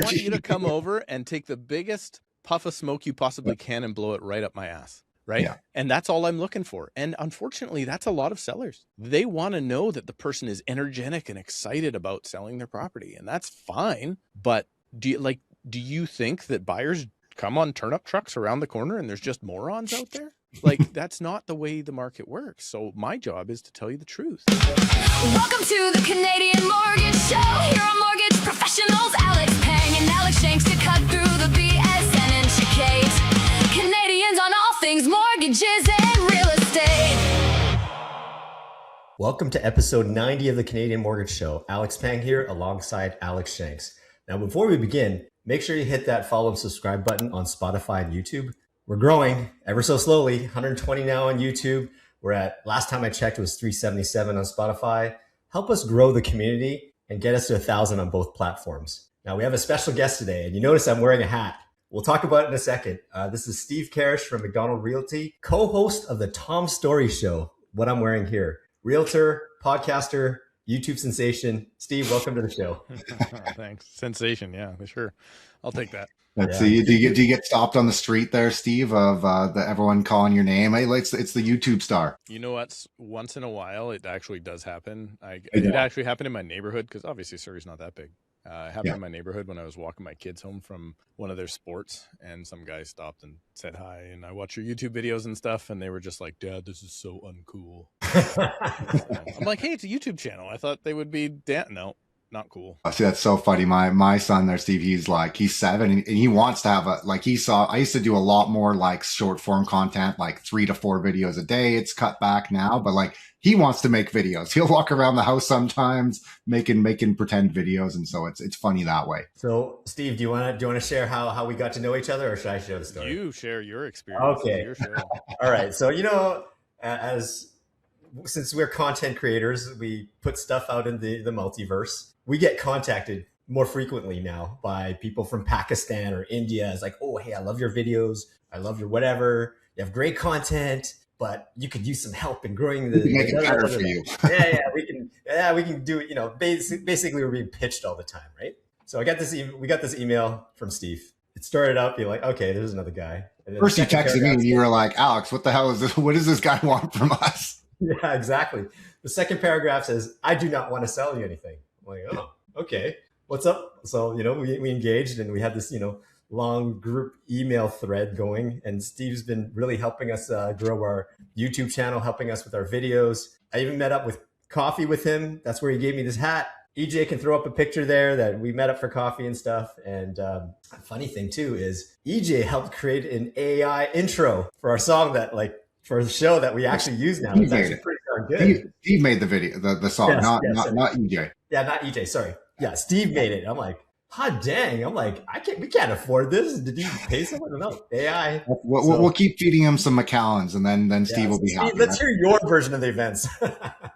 want you to come over and take the biggest puff of smoke you possibly can and blow it right up my ass. Right. Yeah. And that's all I'm looking for. And unfortunately, that's a lot of sellers. They want to know that the person is energetic and excited about selling their property. And that's fine. But do you think that buyers come on turnip trucks around the corner and there's just morons out there? Like, that's not the way the market works. So my job is to tell you the truth. Welcome to the Canadian Mortgage Show. Here are mortgage professionals, Pang and Alex Shanks, to cut through the BS and educate Canadians on all things mortgages and real estate. Welcome to episode 90 of the Canadian Mortgage Show. Alex Pang here alongside Alex Shanks. Now, before we begin, make sure you hit that follow and subscribe button on Spotify and YouTube. We're growing ever so slowly, 120 now on YouTube. We're at, last time I checked, it was 377 on Spotify. Help us grow the community and get us to 1,000 on both platforms. Now, we have a special guest today, and you notice I'm wearing a hat. We'll talk about it in a second. This is Steve Karrasch from Macdonald Realty, co-host of the Tom Storey Show, what I'm wearing here. Realtor, podcaster, YouTube sensation. Steve, welcome to the show. Thanks. Sensation. Yeah, for sure. I'll take that. Let's see. Do you get stopped on the street there, Steve, of everyone calling your name? Hey, it's the YouTube star. You know what? Once in a while, it actually does happen. It actually happened in my neighborhood because obviously Surrey's not that big. It happened in my neighborhood when I was walking my kids home from one of their sports, and some guy stopped and said hi, and I watch your YouTube videos and stuff, and they were just like, "Dad, this is so uncool." I'm like, "Hey, it's a YouTube channel. I thought they would be no, not cool." See, that's so funny. My son there, Steve, he's 7 and he wants to have I used to do a lot more like short form content, like 3 to 4 videos a day. It's cut back now, but he wants to make videos. He'll walk around the house sometimes making pretend videos. And so it's funny that way. So Steve, do you want to share how we got to know each other, or should I share the story? You share your experience. Okay. Your show. All right. So, since we're content creators, we put stuff out in the multiverse. We get contacted more frequently now by people from Pakistan or India. It's like, "Oh, hey, I love your videos. I love your whatever. You have great content, but you could use some help in growing the." We can make it better for you. We can do it. Basically, we're being pitched all the time, right? So we got this email from Steve. It started out being like, "Okay, there's another guy." First, you texted me and you were like, "Alex, what the hell is this? What does this guy want from us?" Yeah, exactly. The second paragraph says, "I do not want to sell you anything." I'm like, "Oh, okay. What's up?" So, we engaged, and we had this, long group email thread going, and Steve's been really helping us grow our YouTube channel, helping us with our videos. I even met up with coffee with him. That's where he gave me this hat. EJ can throw up a picture there that we met up for coffee and stuff. And a funny thing too is EJ helped create an AI intro for our song for the show that we actually use now. It's actually pretty darn good. Steve made the video, the song, Yes, not EJ. Yeah, not EJ. Sorry. Yeah, Steve made it. I'm like, hot dang. I'm like, we can't afford this. Did you pay someone? No, AI. We'll keep feeding him some Macallans, and then Steve will be happy. Steve, let's hear your version of the events.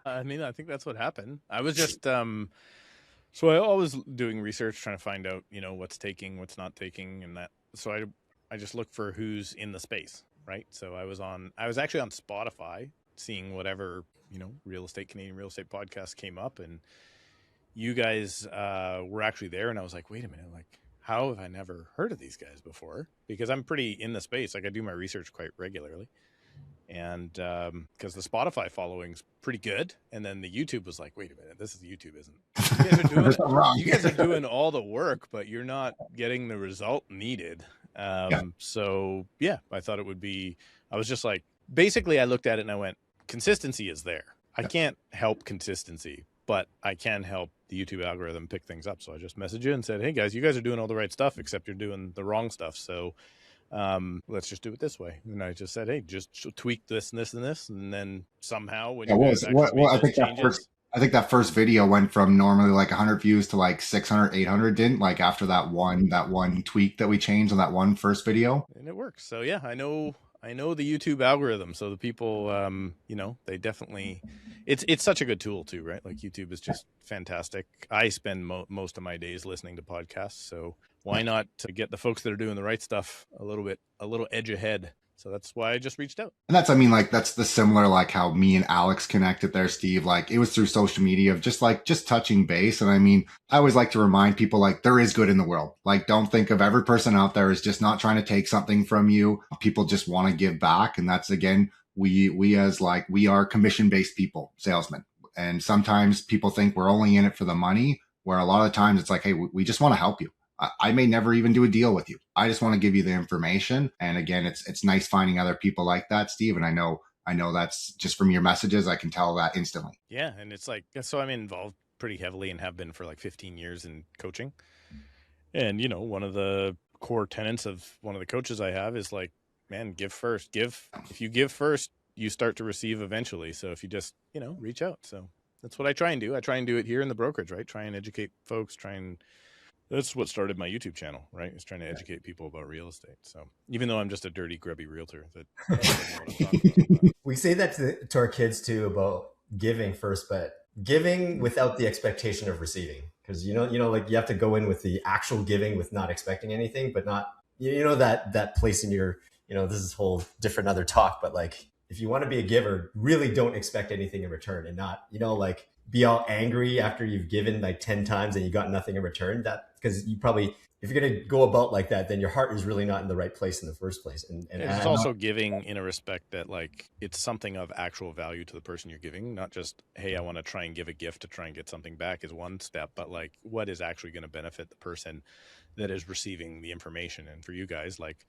I think that's what happened. I was just so I always doing research, trying to find out, what's taking, what's not taking, and that. So I just look for who's in the space, right? So I was actually on Spotify, seeing whatever Canadian real estate podcast came up, and you guys were actually there, and I was like, wait a minute, how have I never heard of these guys before? Because I'm pretty in the space. I do my research quite regularly. And because the Spotify following's pretty good. And then the YouTube was like, wait a minute, this is YouTube, isn't it? You guys are doing all the work, but you're not getting the result needed. So, I thought it would be, I was just like, basically I looked at it and I went, consistency is there. I can't help consistency, but I can help the YouTube algorithm pick things up. So I just messaged you and said, hey guys, you guys are doing all the right stuff, except you're doing the wrong stuff. So let's just do it this way. And I just said, hey, just tweak this and this and this. And then somehow when I think that first video went from normally 100 views to 600, 800, didn't after that one tweak that we changed on that one first video. And it works. So yeah, I know the YouTube algorithm. So the people, they definitely, it's such a good tool too, right? YouTube is just fantastic. I spend most of my days listening to podcasts. So why not to get the folks that are doing the right stuff a little edge ahead So that's why I just reached out. And that's, I mean, like, that's the similar, like how me and Alex connected there, Steve. Like, it was through social media of just touching base. And I mean, I always like to remind people, like, there is good in the world. Like, don't think of every person out there as just not trying to take something from you. People just want to give back. And that's, again, we are commission-based people, salesmen. And sometimes people think we're only in it for the money, where a lot of times it's like, hey, we just want to help you. I may never even do a deal with you. I just want to give you the information. And again, it's nice finding other people like that, Steve. And I know that's just from your messages. I can tell that instantly. Yeah. And it's like, so I'm involved pretty heavily and have been for like 15 years in coaching. And, you know, one of the core tenets of one of the coaches I have is like, man, give first. If you give first, you start to receive eventually. So if you just, you know, reach out. So that's what I try and do. I try and do it here in the brokerage, right? Try and educate folks, that's what started my YouTube channel, right? Is trying to educate people about real estate. So even though I'm just a dirty, grubby realtor, we say that to our kids too about giving first, but giving without the expectation of receiving. Because you know, like you have to go in with the actual giving with not expecting anything, but not, you know, that place in your, you know, this is whole different other talk, but like if you want to be a giver, really don't expect anything in return, and not, you know, like be all angry after you've given like 10 times and you got nothing in return. That, because you probably, if you're going to go about like that, then your heart is really not in the right place in the first place. And it's also giving in a respect that like it's something of actual value to the person you're giving, not just, hey, I want to try and give a gift to try and get something back is one step, but like what is actually going to benefit the person that is receiving the information. And for you guys, like,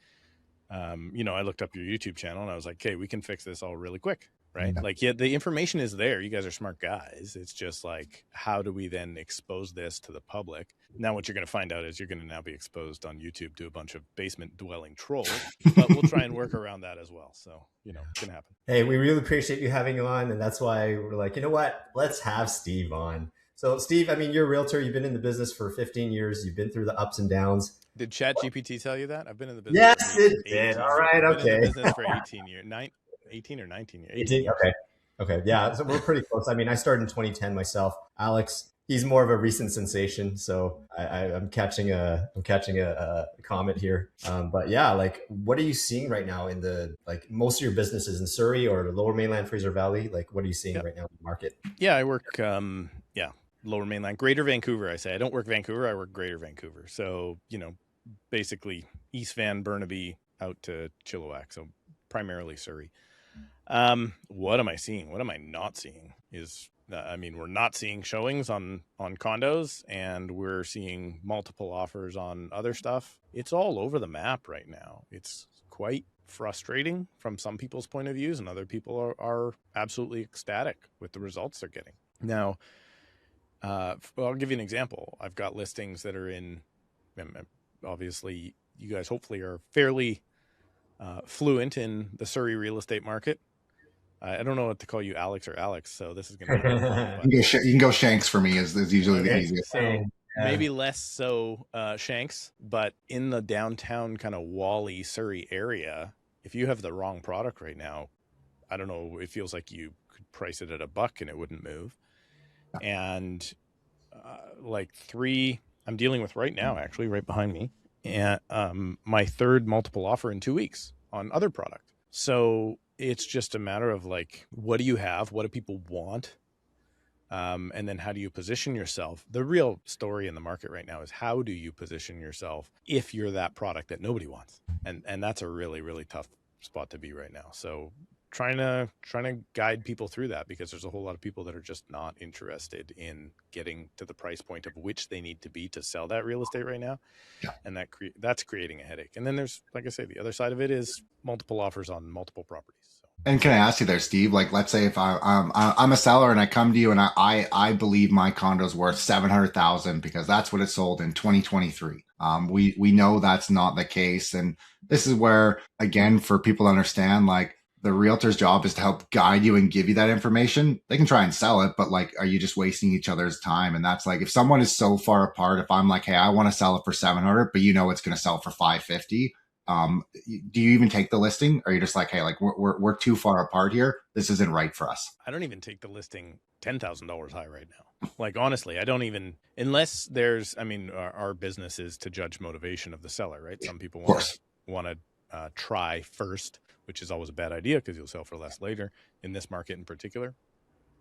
you know, I looked up your YouTube channel and I was like, okay, we can fix this all really quick. Right. Like, yeah, the information is there. You guys are smart guys. It's just like, how do we then expose this to the public? Now, what you're going to find out is you're going to now be exposed on YouTube to a bunch of basement dwelling trolls, but we'll try and work around that as well. So, you know, it's going to happen. Hey, we really appreciate you having you on. And that's why we're like, you know what, let's have Steve on. So Steve, I mean, you're a realtor. You've been in the business for 15 years. You've been through the ups and downs. Did ChatGPT tell you that? I've been in the business. Yes, it did. All right. I've been Okay. in the business for 18 years. 18 or 19 years. 18. Okay. Yeah. So we're pretty close. I mean, I started in 2010 myself. Alex, he's more of a recent sensation. So I'm catching a comment here. But yeah, like, what are you seeing right now in the, like, most of your businesses in Surrey or Lower Mainland, Fraser Valley? Like, what are you seeing right now in the market? Yeah, I work, Lower Mainland, Greater Vancouver. I say I don't work Vancouver. I work Greater Vancouver. So, you know, basically East Van, Burnaby out to Chilliwack. So primarily Surrey. What am I seeing? What am I not seeing is, I mean, we're not seeing showings on condos, and we're seeing multiple offers on other stuff. It's all over the map right now. It's quite frustrating from some people's point of views, and other people are absolutely ecstatic with the results they're getting. Now, I'll give you an example. I've got listings that are in, obviously you guys hopefully are fairly fluent in the Surrey real estate market. I don't know what to call you, Alex or Alex, so this is going to be fun, you can go Shanks for me is usually the easiest. So maybe less so Shanks, but in the downtown kind of Wally, Surrey area, if you have the wrong product right now, I don't know, it feels like you could price it at $1 and it wouldn't move. And like 3 I'm dealing with right now, actually right behind me, and my 3rd multiple offer in 2 weeks on other product. So it's just a matter of like, what do you have? What do people want? And then how do you position yourself? The real story in the market right now is how do you position yourself if you're that product that nobody wants? And that's a really, really tough spot to be right now. So trying to guide people through that, because there's a whole lot of people that are just not interested in getting to the price point of which they need to be to sell that real estate right now. Yeah. And that's creating a headache. And then there's, like I say, the other side of it is multiple offers on multiple properties. So. And can I ask you there, Steve, like, let's say if I'm a seller and I come to you and I believe my condo's worth $700,000 because that's what it sold in 2023. We know that's not the case. And this is where, again, for people to understand, like, the realtor's job is to help guide you and give you that information. They can try and sell it, but like, are you just wasting each other's time? And that's like, if someone is so far apart, if I'm like, hey, I want to sell it for 700, but you know, it's going to sell for 550. Do you even take the listing? Or are you just like, hey, like we're too far apart here. This isn't right for us. I don't even take the listing $10,000 high right now. Like, honestly, I don't even, unless there's, I mean, our business is to judge motivation of the seller, right? Some people want to try first, which is always a bad idea because you'll sell for less later in this market in particular.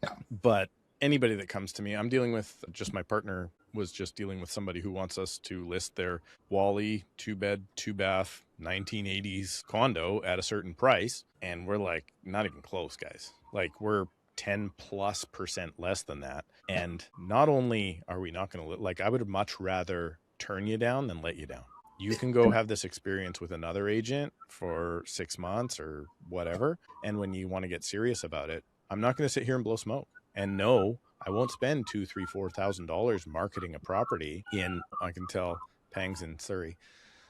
Yeah. But anybody that comes to me, I'm dealing with, just my partner was just dealing with somebody who wants us to list their Wally 2-bed, 2-bath, 1980s condo at a certain price. And we're like, not even close, guys. Like, we're 10+% less than that. And not only are we not going to, like, I would much rather turn you down than let you down. You can go have this experience with another agent for 6 months or whatever. And when you want to get serious about it, I'm not going to sit here and blow smoke. And no, I won't spend $2,000, $3,000, $4,000 marketing a property in, I can tell, Pang's in Surrey.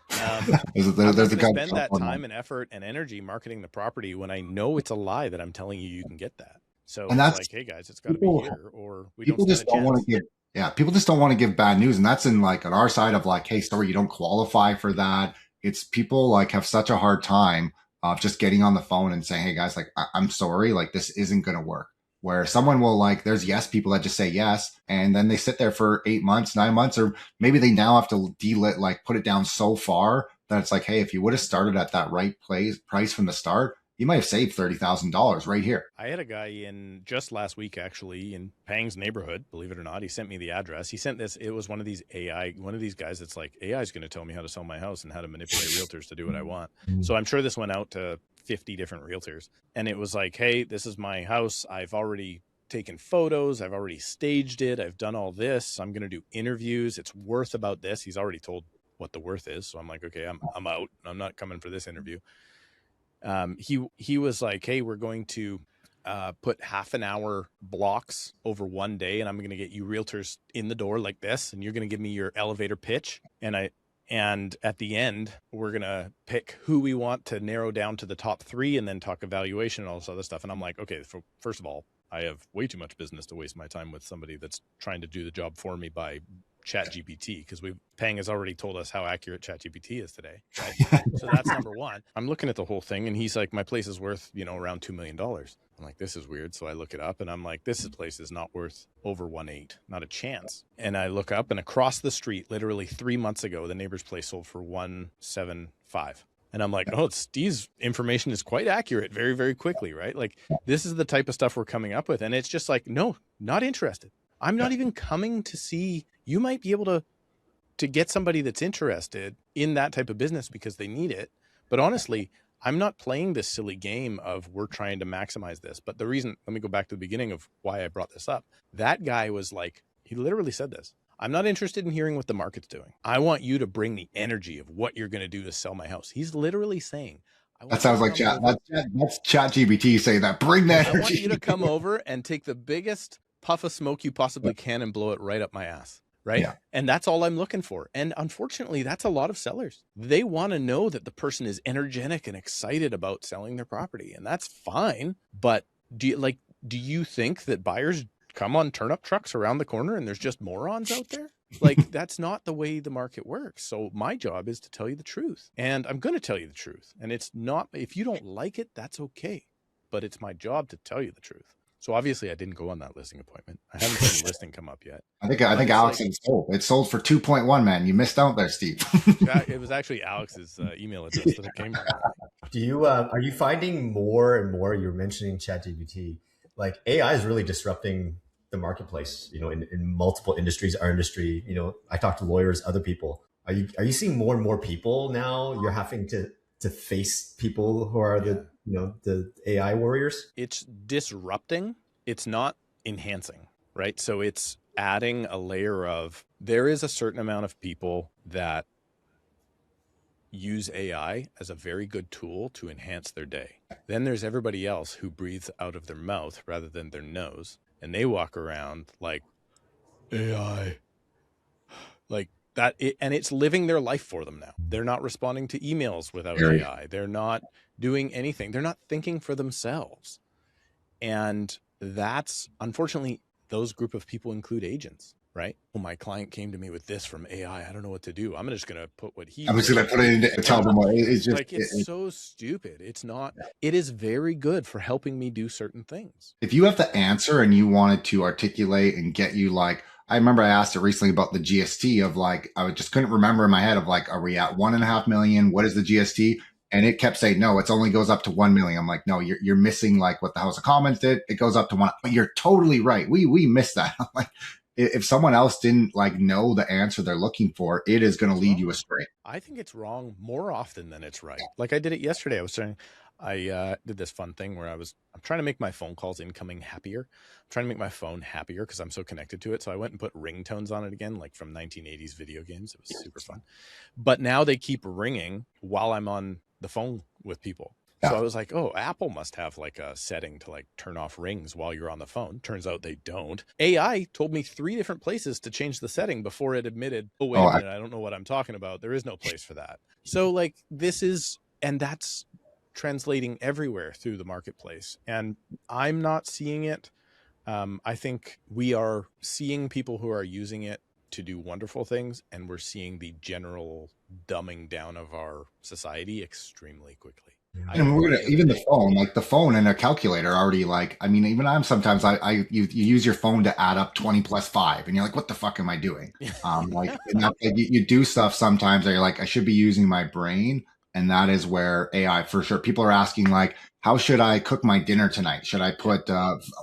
There's to spend that time and effort and energy marketing the property when I know it's a lie that I'm telling you can get that. So and it's like, hey guys, it's got to be here, or we don't stand a chance. Want to give. Yeah, people just don't want to give bad news, and that's in like on our side of like, hey, sorry, you don't qualify for that. It's people like have such a hard time of just getting on the phone and saying, hey guys, like I'm sorry, like this isn't going to work. Where someone will like, there's yes people that just say yes, and then they sit there for 8 months, 9 months, or maybe they now have to put it down so far that it's like, hey, if you would have started at that right price from the start, you might have saved $30,000 right here. I had a guy in just last week, actually, in Pang's neighborhood, believe it or not. He sent me the address. He sent this. It was one of these guys that's like, AI is going to tell me how to sell my house and how to manipulate realtors to do what I want. So I'm sure this went out to 50 different realtors. And it was like, hey, this is my house. I've already taken photos. I've already staged it. I've done all this. I'm going to do interviews. It's worth about this. He's already told what the worth is. So I'm like, okay, I'm out. I'm not coming for this interview. He was like, hey, we're going to put half an hour blocks over one day, and I'm going to get you realtors in the door like this, and you're going to give me your elevator pitch. And at the end, we're going to pick who we want to narrow down to the top 3 and then talk evaluation and all this other stuff. And I'm like, okay, first of all, I have way too much business to waste my time with somebody that's trying to do the job for me by ChatGPT, because Pang has already told us how accurate ChatGPT is today, right? So that's number one. I'm looking at the whole thing, and he's like, my place is worth, around $2 million. I'm like, this is weird. So I look it up, and I'm like, this place is not worth over 1.8, not a chance. And I look up, and across the street, literally 3 months ago, the neighbor's place sold for 175. And I'm like, oh, Steve's information is quite accurate very, very quickly, right? Like, this is the type of stuff we're coming up with. And it's just like, no, not interested. I'm not even coming to see. You might be able to get somebody that's interested in that type of business because they need it. But honestly, I'm not playing this silly game of we're trying to maximize this. But the reason, let me go back to the beginning of why I brought this up. That guy was like, he literally said this. I'm not interested in hearing what the market's doing. I want you to bring the energy of what you're going to do to sell my house. He's literally saying, that sounds like that's ChatGPT saying that. Bring that energy. I want you to come over and take the biggest puff of smoke you possibly can and blow it right up my ass. Right. Yeah. And that's all I'm looking for. And unfortunately, that's a lot of sellers. They want to know that the person is energetic and excited about selling their property. And that's fine. But do you think that buyers come on turnip trucks around the corner and there's just morons out there? Like, that's not the way the market works. So my job is to tell you the truth, and I'm going to tell you the truth. And it's not, if you don't like it, that's okay. But it's my job to tell you the truth. So obviously I didn't go on that listing appointment. I haven't seen the listing come up yet. I think Alex is sold. It sold for 2.1, man. You missed out there, Steve. It was actually Alex's email address that it came from. Do you are you finding more and more, you're mentioning ChatGPT, like AI is really disrupting the marketplace, in multiple industries, our industry, I talk to lawyers, other people. Are you seeing more and more people now? You're having to face people who are the AI warriors? It's disrupting. It's not enhancing, right? So it's adding a layer of, there is a certain amount of people that use AI as a very good tool to enhance their day. Then there's everybody else who breathes out of their mouth rather than their nose. And they walk around like AI, like that. And it's living their life for them now. They're not responding to emails without AI. They're not doing anything. They're not thinking for themselves. And that's, unfortunately, those group of people include agents, right? Well, my client came to me with this from AI. I don't know what to do. I'm just going to put what he... I'm just going to put it into tell them what it's just... Like, it's so stupid. It's not... It is very good for helping me do certain things. If you have the answer and you wanted to articulate and get you like... I remember I asked it recently about the GST of like, I just couldn't remember in my head of like, are we at 1.5 million? What is the GST? And it kept saying, no, it only goes up to 1 million. I'm like, no, you're missing like what the House of Commons did. It goes up to 1. But you're totally right. We missed that. I'm like, if someone else didn't like know the answer they're looking for, it is going to lead you astray. I think it's wrong more often than it's right. Like I did it yesterday. I did this fun thing where I'm trying to make my phone calls incoming happier. I'm trying to make my phone happier because I'm so connected to it. So I went and put ringtones on it again, like from 1980s video games. It was super fun. But now they keep ringing while I'm on the phone with people. So I was like, oh, Apple must have like a setting to like turn off rings while you're on the phone. Turns out they don't. AI told me 3 different places to change the setting before it admitted, oh, wait a minute, I don't know what I'm talking about. There is no place for that. So like that's translating everywhere through the marketplace. And I'm not seeing it. I think we are seeing people who are using it to do wonderful things. And we're seeing the general dumbing down of our society extremely quickly. And even the phone and a calculator already like, I mean, even I'm sometimes you use your phone to add up 20 plus 5 and you're like, what the fuck am I doing? You do stuff sometimes that you're like, I should be using my brain. And that is where AI for sure. People are asking like, how should I cook my dinner tonight? Should I put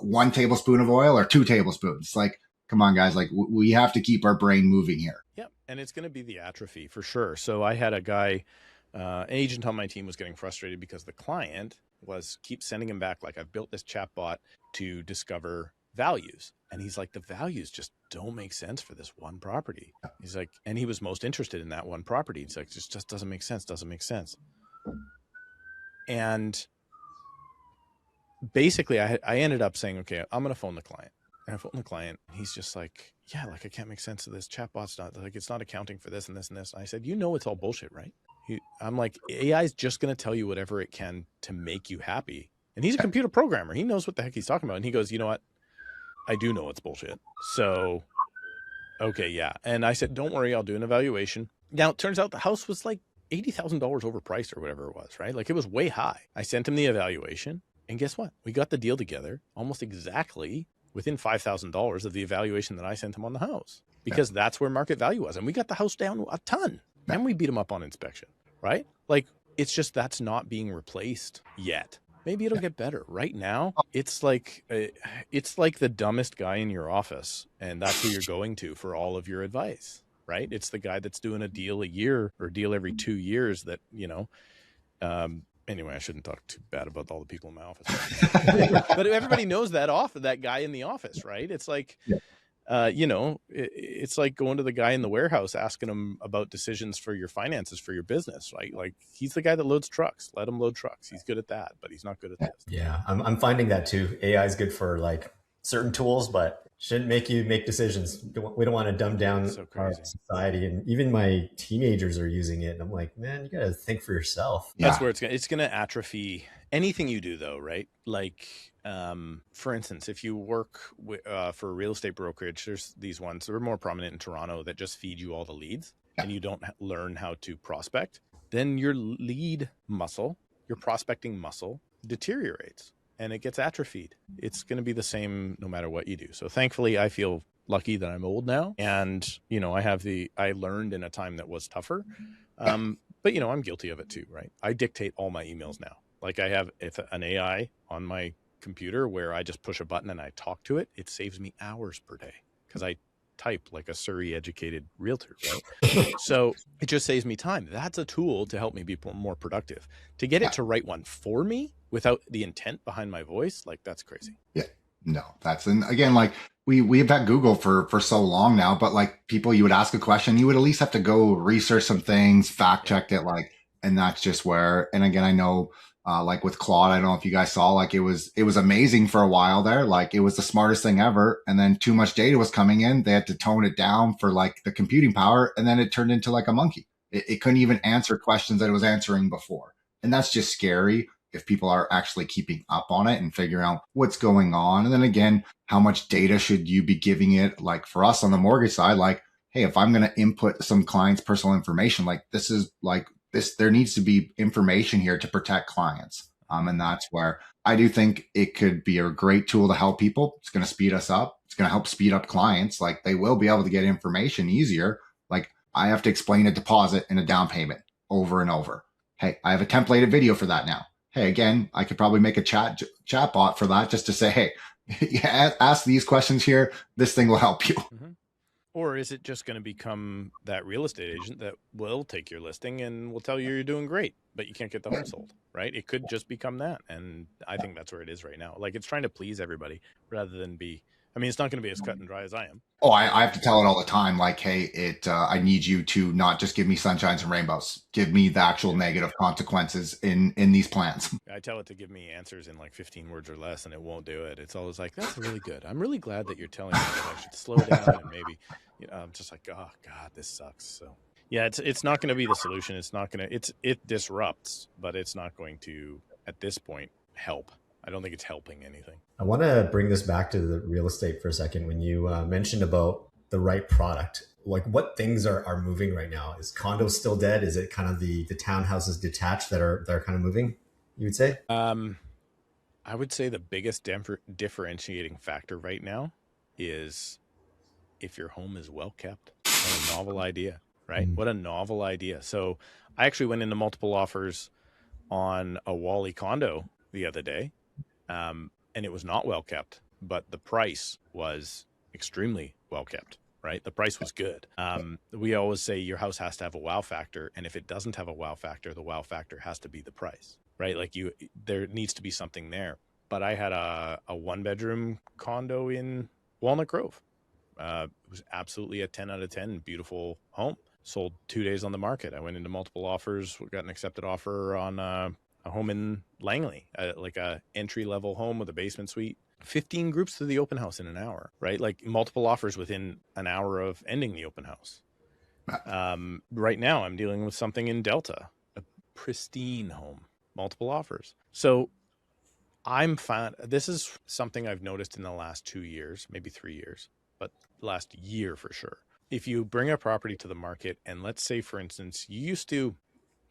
1 tablespoon of oil or 2 tablespoons? Like, come on guys. Like we have to keep our brain moving here. Yep. And it's going to be the atrophy for sure. So I had a guy, an agent on my team was getting frustrated because the client keep sending him back. Like I've built this chatbot to discover values. And he's like, the values just don't make sense for this one property. He's like, and he was most interested in that one property. He's like, just doesn't make sense. Doesn't make sense. And basically I ended up saying, okay, I'm going to phone the client. And I phoned the client. He's just like, yeah, like I can't make sense of this. Chatbot's not like, it's not accounting for this and this and this. And I said, it's all bullshit, right? I'm like, AI is just going to tell you whatever it can to make you happy. And he's a computer programmer. He knows what the heck he's talking about. And he goes, you know what? I do know it's bullshit. So, okay, yeah. And I said, don't worry, I'll do an evaluation. Now, it turns out the house was like $80,000 overpriced or whatever it was, right? Like it was way high. I sent him the evaluation. And guess what? We got the deal together almost exactly within $5,000 of the evaluation that I sent him on the house, because that's where market value was. And we got the house down a ton. And we beat him up on inspection, right? Like, it's just that's not being replaced yet. Maybe it'll get better. Right now, it's like the dumbest guy in your office, and that's who you're going to for all of your advice, right? It's the guy that's doing a deal a year or a deal every 2 years that, anyway, I shouldn't talk too bad about all the people in my office. But everybody knows that guy in the office, right? It's like, it's like going to the guy in the warehouse, asking him about decisions for your finances, for your business, right? Like he's the guy that loads trucks. Let him load trucks. He's good at that, but he's not good at this. Yeah, I'm finding that too. AI is good for like certain tools, but shouldn't make you make decisions. We don't want to dumb down our society. And even my teenagers are using it. And I'm like, man, you got to think for yourself. That's where it's going to atrophy anything you do though, right? Like, for instance, if you work for a real estate brokerage, there's these ones that are more prominent in Toronto that just feed you all the leads and you don't learn how to prospect, then your lead muscle, your prospecting muscle deteriorates. And it gets atrophied. It's going to be the same no matter what you do. So thankfully, I feel lucky that I'm old now. And, I learned in a time that was tougher. But, I'm guilty of it too, right? I dictate all my emails now. Like I have an AI on my computer where I just push a button and I talk to it. It saves me hours per day because I type like a Surrey educated realtor, right? So it just saves me time. That's a tool to help me be more productive. To get it to write one for me without the intent behind my voice, like that's crazy. Yeah, no, and again, like we've had Google for so long now, but like people, you would ask a question, you would at least have to go research some things, fact check it, like, and that's just where, and again, I know, like with Claude, I don't know if you guys saw, like it was amazing for a while there. Like it was the smartest thing ever. And then too much data was coming in. They had to tone it down for like the computing power. And then it turned into like a monkey. It couldn't even answer questions that it was answering before. And that's just scary if people are actually keeping up on it and figuring out what's going on. And then again, how much data should you be giving it? Like for us on the mortgage side, like, hey, if I'm going to input some client's personal information, like this is like, there needs to be information here to protect clients. And that's where I do think it could be a great tool to help people. It's going to speed us up. It's going to help speed up clients. Like they will be able to get information easier. Like I have to explain a deposit and a down payment over and over. Hey, I have a templated video for that now. Hey, again, I could probably make a chat bot for that just to say, hey, yeah, ask these questions here. This thing will help you. Mm-hmm. Or is it just going to become that real estate agent that will take your listing and will tell you you're doing great, but you can't get the home sold, right? It could just become that. And I think that's where it is right now. Like, it's trying to please everybody rather than be, I mean, it's not going to be as cut and dry as I am. Oh, I have to tell it all the time. Like, hey, I need you to not just give me sunshines and rainbows. Give me the actual negative consequences in these plans. I tell it to give me answers in like 15 words or less, and it won't do it. It's always like, that's really good. I'm really glad that you're telling me that I should slow down and maybe, I'm just like, oh God, this sucks. So yeah, it's not going to be the solution. It's not going to, it disrupts, but it's not going to, at this point, help. I don't think it's helping anything. I want to bring this back to the real estate for a second. When you mentioned about the right product, like what things are moving right now? Is condos still dead? Is it kind of the townhouses detached that are kind of moving, you would say? I would say the biggest differentiating factor right now is if your home is well kept. What a novel idea, right? What a novel idea. So I actually went into multiple offers on a Wally condo the other day. And it was not well kept, but the price was extremely well kept, right? The price was good. We always say your house has to have a wow factor. And if it doesn't have a wow factor, the wow factor has to be the price, right? Like there needs to be something there. But I had a 1-bedroom condo in Walnut Grove. It was absolutely a 10 out of 10, beautiful home. Sold 2 days on the market. I went into multiple offers, got an accepted offer on a home in Langley, like a entry-level home with a basement suite. 15 groups to the open house in an hour, right? Like multiple offers within an hour of ending the open house. Right now, I'm dealing with something in Delta, a pristine home, multiple offers. So this is something I've noticed in the last 2 years, maybe 3 years, but last year for sure. If you bring a property to the market, and let's say, for instance,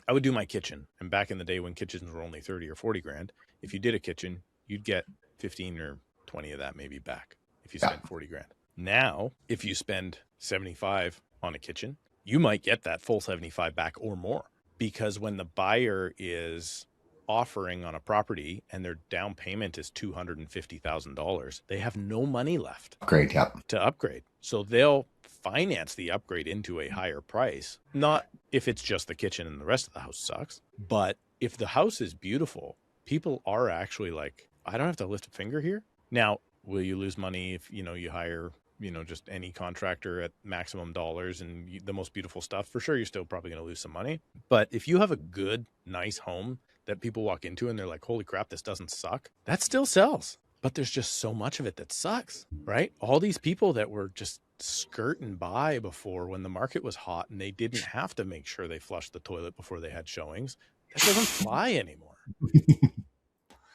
I would do my kitchen. And back in the day when kitchens were only 30 or 40 grand, if you did a kitchen, you'd get 15 or 20 of that maybe back if you spent 40 grand. Now, if you spend 75 on a kitchen, you might get that full 75 back or more, because when the buyer is offering on a property and their down payment is $250,000, they have no money left to upgrade. So they'll finance the upgrade into a higher price. Not if it's just the kitchen and the rest of the house sucks, but if the house is beautiful, people are actually like, I don't have to lift a finger here. Now, will you lose money if, you hire, just any contractor at maximum dollars and the most beautiful stuff? For sure, you're still probably going to lose some money. But if you have a good, nice home that people walk into and they're like, holy crap, this doesn't suck, that still sells. But there's just so much of it that sucks, right? All these people that were just skirting by before when the market was hot and they didn't have to make sure they flushed the toilet before they had showings, that doesn't fly anymore.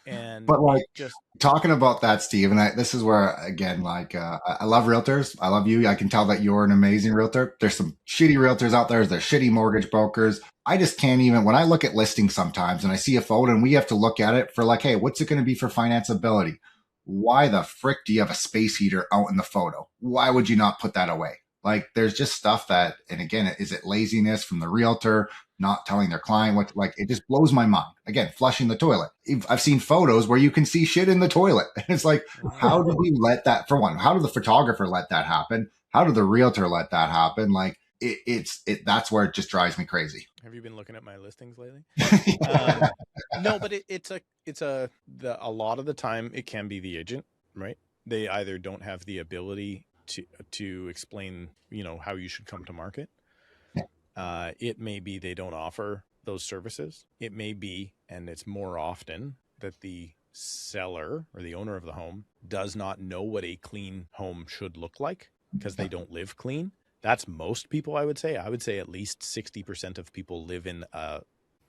But like, just talking about that, Steve, and this is where, again, like, I love realtors. I love you. I can tell that you're an amazing realtor. There's some shitty realtors out there. There's shitty mortgage brokers. I just can't even, when I look at listings sometimes and I see a photo and we have to look at it for like, hey, what's it going to be for financeability? Why the frick do you have a space heater out in the photo? Why would you not put that away? Like, there's just stuff that, and again, is it laziness from the realtor not telling their client what, like, it just blows my mind. Again, flushing the toilet. I've seen photos where you can see shit in the toilet. And it's like, how did we let that, for one, how did the photographer let that happen? How did the realtor let that happen? Like, that's where it just drives me crazy. Have you been looking at my listings lately? No, but a lot of the time it can be the agent, right? They either don't have the ability to explain, how you should come to market. It may be they don't offer those services. It may be, and it's more often, that the seller or the owner of the home does not know what a clean home should look like because they don't live clean. That's most people, I would say. I would say at least 60% of people live in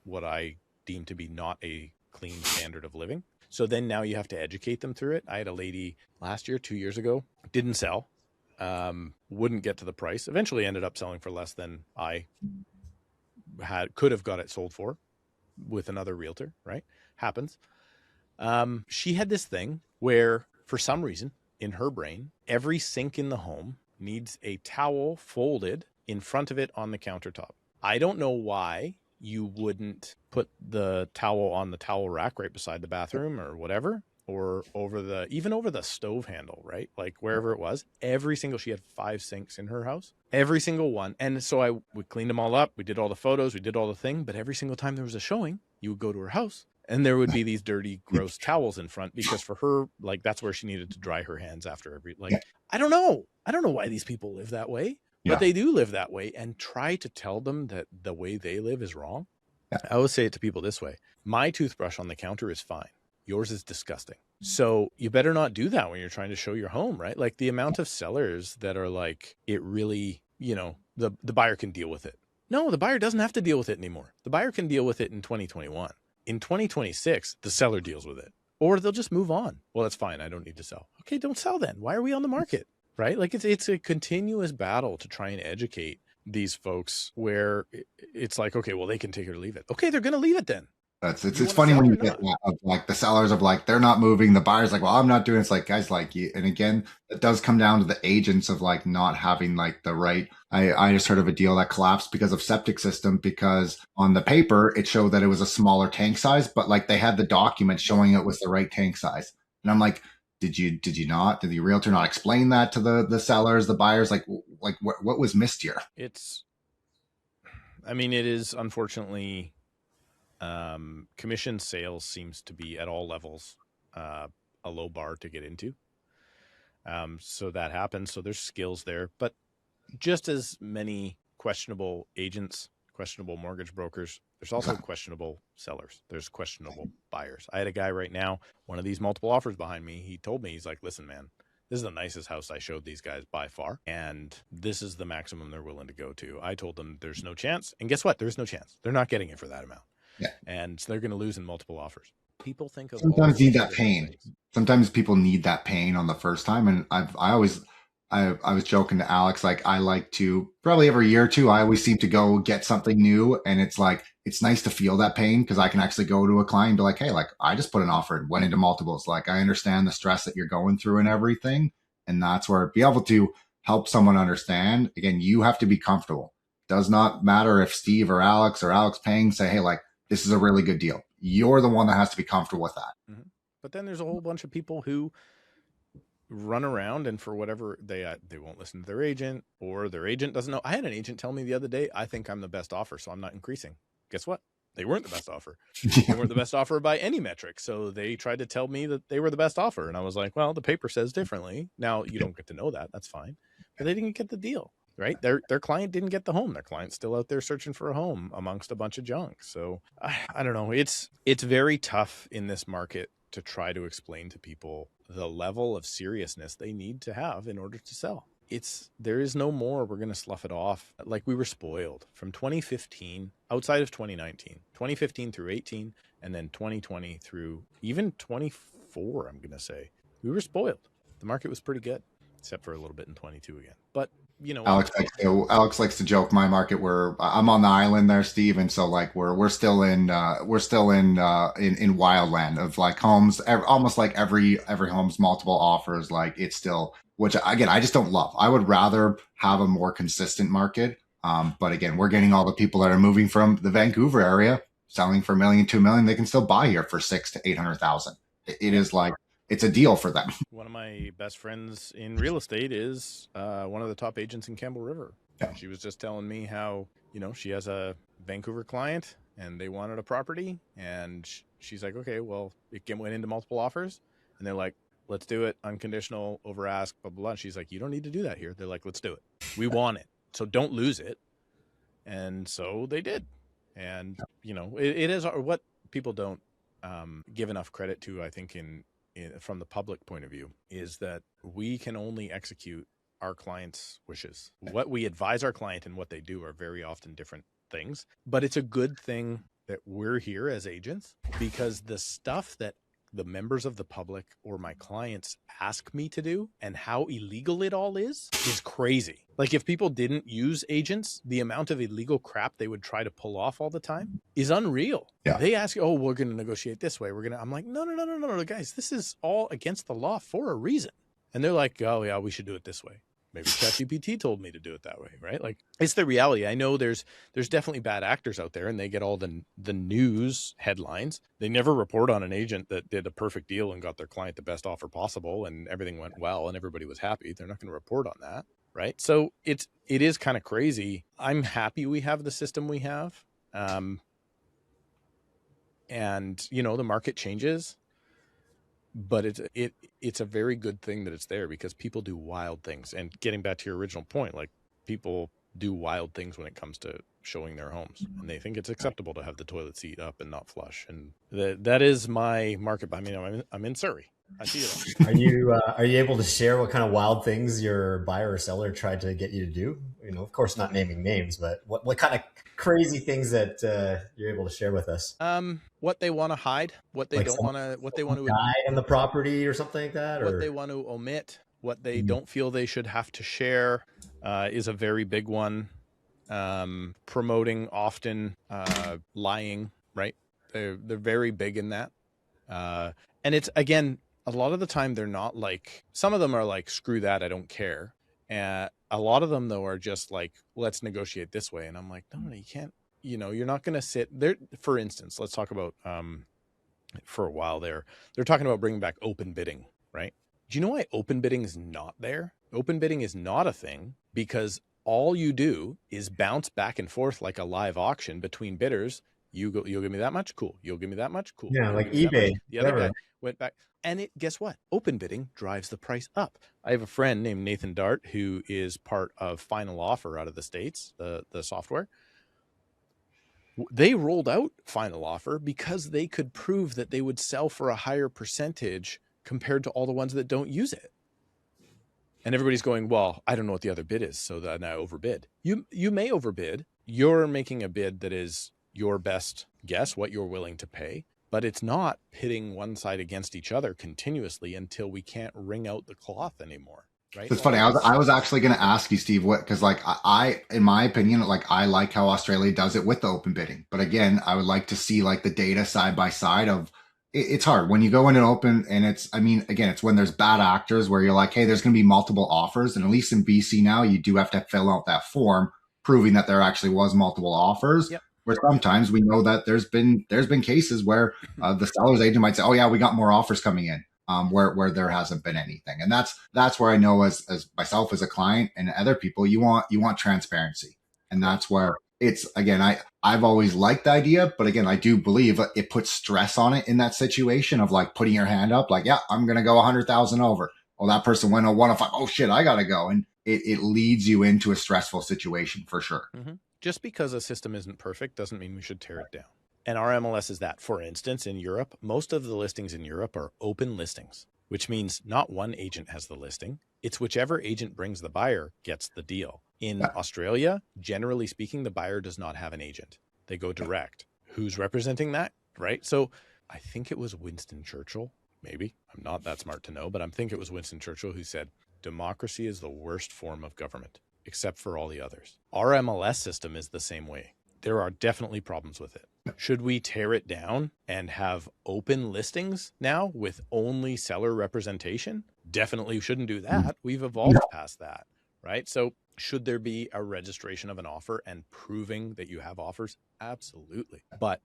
what I deem to be not a clean standard of living. So then now you have to educate them through it. I had a lady last year, 2 years ago, didn't sell, wouldn't get to the price, eventually ended up selling for less than I could have got it sold for with another realtor, right? Happens. She had this thing where, for some reason, in her brain, every sink in the home needs a towel folded in front of it on the countertop. I don't know why you wouldn't put the towel on the towel rack right beside the bathroom or whatever, or even over the stove handle, right? Like wherever it was, she had 5 sinks in her house, every single one. And so we cleaned them all up. We did all the photos, we did all the thing, but every single time there was a showing, you would go to her house and there would be these dirty, gross towels in front, because for her, like, that's where she needed to dry her hands after every, like, I don't know why these people live that way, but they do live that way, and try to tell them that the way they live is wrong. I always say it to people this way: my toothbrush on the counter is fine. Yours is disgusting. So you better not do that when you're trying to show your home, right? Like the amount of sellers that are like, it really, the buyer can deal with it. No, the buyer doesn't have to deal with it anymore. The buyer can deal with it in 2021. In 2026, the seller deals with it, or they'll just move on. Well, that's fine. I don't need to sell. Okay, don't sell then. Why are we on the market? Right? Like it's a continuous battle to try and educate these folks, where it's like, okay, well, they can take it or leave it. Okay, they're going to leave it then. It's funny when you get that of like the sellers of like, they're not moving. The buyer's like, well, I'm not doing it. It's like, guys, like you. And again, it does come down to the agents of like not having like the right. I just heard of a deal that collapsed because of septic system, because on the paper, it showed that it was a smaller tank size, but like they had the document showing it was the right tank size. And I'm like, did the realtor not explain that to the sellers, the buyers? Like what was missed here? It is unfortunately, commission sales seems to be at all levels a low bar to get into. So that happens. So there's skills there, but just as many questionable agents, questionable mortgage brokers, there's also questionable sellers. There's questionable buyers. I had a guy right now, one of these multiple offers behind me. He told me, he's like, listen, man, this is the nicest house I showed these guys by far, and this is the maximum they're willing to go to. I told them there's no chance. And guess what? There's no chance. They're not getting it for that amount. Yeah. And so they're going to lose in multiple offers. People think of sometimes need that pain. Sometimes people need that pain on the first time. And I was joking to Alex, like I like to probably every year or two, I always seem to go get something new. And it's like, it's nice to feel that pain, because I can actually go to a client and be like, hey, like I just put an offer and went into multiples. Like I understand the stress that you're going through and everything. And that's where be able to help someone understand. Again, you have to be comfortable. Does not matter if Steve or Alex Pang say, hey, like, this is a really good deal. You're the one that has to be comfortable with that. Mm-hmm. But then there's a whole bunch of people who run around and for whatever they won't listen to their agent, or their agent doesn't know. I had an agent tell me the other day, I think I'm the best offer, so I'm not increasing. Guess what? They weren't the best offer. They weren't the best offer by any metric. So they tried to tell me that they were the best offer. And I was like, well, the paper says differently. Now you don't get to know that. That's fine. But they didn't get the deal. Right. Their client didn't get the home. Their client's still out there searching for a home amongst a bunch of junk. So I don't know. It's very tough in this market to try to explain to people the level of seriousness they need to have in order to sell. There is no more, we're going to slough it off. Like we were spoiled from 2015, outside of 2015 through 18, and then 2020 through even 24, I'm going to say. We were spoiled. The market was pretty good, except for a little bit in 22 again. But Alex likes to joke my market where I'm on the island there, Steve, and so like we're still in wildland of like homes, almost like every home's multiple offers. Like it's still, which again I just don't love. I would rather have a more consistent market. But again, we're getting all the people that are moving from the Vancouver area, selling for $1 million, $2 million. They can still buy here for $600,000 to $800,000. It is like, it's a deal for them. One of my best friends in real estate is one of the top agents in Campbell River. Yeah. She was just telling me how, she has a Vancouver client and they wanted a property, and she's like, okay, well, it went into multiple offers, and they're like, let's do it unconditional, over ask, blah, blah, blah. And she's like, you don't need to do that here. They're like, let's do it. We want it. So don't lose it. And so they did. And, it is what people don't give enough credit to, I think, from the public point of view, is that we can only execute our clients' wishes. What we advise our client and what they do are very often different things. But it's a good thing that we're here as agents, because the stuff that the members of the public or my clients ask me to do and how illegal it all is crazy. Like if people didn't use agents, the amount of illegal crap they would try to pull off all the time is unreal. Yeah. They ask, oh, we're going to negotiate this way. I'm like, no, guys, this is all against the law for a reason. And they're like, oh yeah, we should do it this way. Maybe ChatGPT told me to do it that way, right? Like, it's the reality. I know there's definitely bad actors out there, and they get all the news headlines. They never report on an agent that did a perfect deal and got their client the best offer possible, and everything went well, and everybody was happy. They're not going to report on that, right? So it is kind of crazy. I'm happy we have the system we have, and the market changes. But it's a very good thing that it's there, because people do wild things. And getting back to your original point, like, people do wild things when it comes to showing their homes, and they think it's acceptable to have the toilet seat up and not flush. And that is my market. I mean, I'm in Surrey. I see it all. Are you able to share what kind of wild things your buyer or seller tried to get you to do? Of course, not naming names, but what kind of crazy things that you're able to share with us? What they want to hide, what they don't want to, what they want to die on the property or something like that, what they want to omit, what they don't feel they should have to share, is a very big one. Promoting often, lying, right? They're very big in that. And it's, again, a lot of the time they're not like, some of them are like, screw that, I don't care. A lot of them, though, are just like, let's negotiate this way. And I'm like, no, you can't, you're not going to sit there. For instance, let's talk about, for a while they're talking about bringing back open bidding, right? Do you know why open bidding is not there? Open bidding is not a thing, because all you do is bounce back and forth like a live auction between bidders. You'll give me that much, cool. You'll give me that much, cool. Yeah, like eBay. The other guy went back, and guess what? Open bidding drives the price up. I have a friend named Nathan Dart who is part of Final Offer out of the States, the software. They rolled out Final Offer because they could prove that they would sell for a higher percentage compared to all the ones that don't use it. And everybody's going, well, I don't know what the other bid is, so then I overbid. You may overbid. You're making a bid that is your best guess, what you're willing to pay, but it's not pitting one side against each other continuously until we can't wring out the cloth anymore. Right? It's funny. I was actually going to ask you, Steve, because like I, in my opinion, like I like how Australia does it with the open bidding. But again, I would like to see like the data side by side of it's hard when you go in and open, and it's when there's bad actors where you're like, hey, there's going to be multiple offers. And at least in BC now, you do have to fill out that form proving that there actually was multiple offers. Yep. Where sometimes we know that there's been cases where the seller's agent might say, oh yeah, we got more offers coming in. Where there hasn't been anything. And that's where I know as myself as a client and other people, you want transparency. And that's where it's, again, I've always liked the idea, but again, I do believe it puts stress on it in that situation of like putting your hand up, like, yeah, I'm going to go 100,000 over. Oh, that person went 105. Oh shit, I got to go. And it leads you into a stressful situation for sure. Mm-hmm. Just because a system isn't perfect doesn't mean we should tear it down. And our MLS is that. For instance, in Europe, most of the listings in Europe are open listings, which means not one agent has the listing. It's whichever agent brings the buyer gets the deal. In Australia, generally speaking, the buyer does not have an agent. They go direct. Who's representing that, right? So I think it was Winston Churchill, maybe. I'm not that smart to know, but I think it was Winston Churchill who said, democracy is the worst form of government, except for all the others. Our MLS system is the same way. There are definitely problems with it. Should we tear it down and have open listings now with only seller representation? Definitely shouldn't do that. We've evolved past that, right? So should there be a registration of an offer and proving that you have offers? Absolutely. But